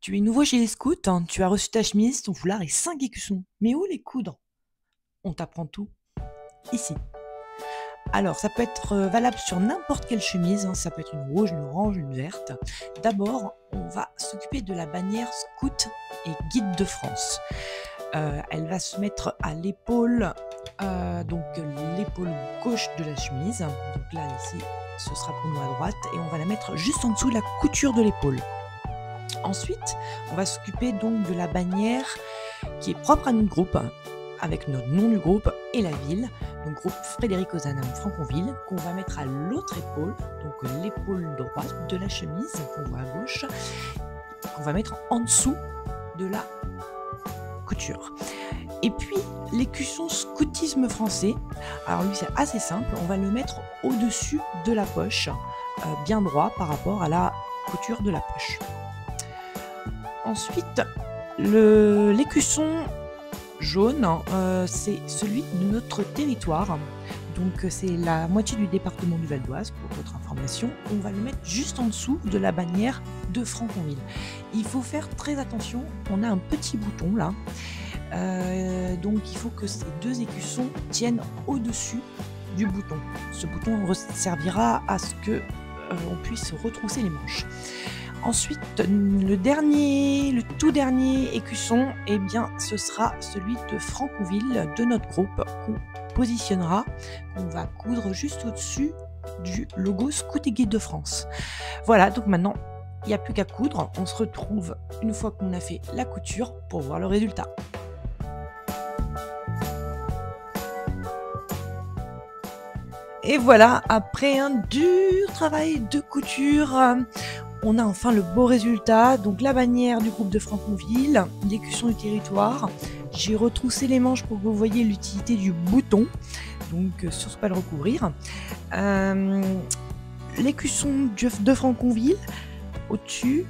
Tu es nouveau chez les scouts, hein, tu as reçu ta chemise, ton foulard et 5 écussons. Mais où les coudre? On t'apprend tout ici. Alors, ça peut être valable sur n'importe quelle chemise, hein, ça peut être une rouge, une orange, une verte. D'abord, on va s'occuper de la bannière Scout et Guide de France. Elle va se mettre à l'épaule, donc l'épaule gauche de la chemise. Donc là, ici, ce sera pour nous à droite, et on va la mettre juste en dessous de la couture de l'épaule. Ensuite, on va s'occuper donc de la bannière qui est propre à notre groupe, avec notre nom du groupe et la ville, donc groupe Frédéric Ozanam Franconville, qu'on va mettre à l'autre épaule, donc l'épaule droite de la chemise qu'on voit à gauche, qu'on va mettre en dessous de la couture. Et puis l'écusson scoutisme français, alors lui c'est assez simple, on va le mettre au-dessus de la poche, bien droit par rapport à la couture de la poche. Ensuite, l'écusson jaune, c'est celui de notre territoire. Donc c'est la moitié du département du Val d'Oise, pour votre information. On va le mettre juste en dessous de la bannière de Franconville. Il faut faire très attention, on a un petit bouton là. Donc il faut que ces deux écussons tiennent au-dessus du bouton. Ce bouton servira à ce que on puisse retrousser les manches. Ensuite, le tout dernier écusson, eh bien, ce sera celui de Franconville, de notre groupe, qu'on positionnera, qu'on va coudre juste au-dessus du logo Scout et Guide de France. Voilà, donc maintenant, il n'y a plus qu'à coudre. On se retrouve une fois qu'on a fait la couture pour voir le résultat. Et voilà, après un dur travail de couture, on a enfin le beau résultat. Donc la bannière du groupe de Franconville, l'écusson du territoire. J'ai retroussé les manches pour que vous voyez l'utilité du bouton, donc surtout pas le recouvrir. L'écusson de Franconville au-dessus,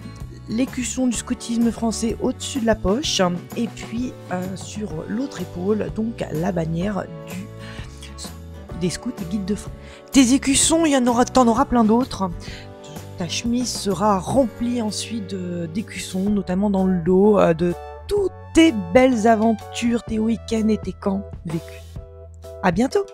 l'écusson du scoutisme français au-dessus de la poche, et puis sur l'autre épaule, donc la bannière des scouts et guides de France. Tes écussons, t'en auras plein d'autres. Ta chemise sera remplie ensuite d'écussons, notamment dans le dos, de toutes tes belles aventures, tes week-ends et tes camps vécus. À bientôt!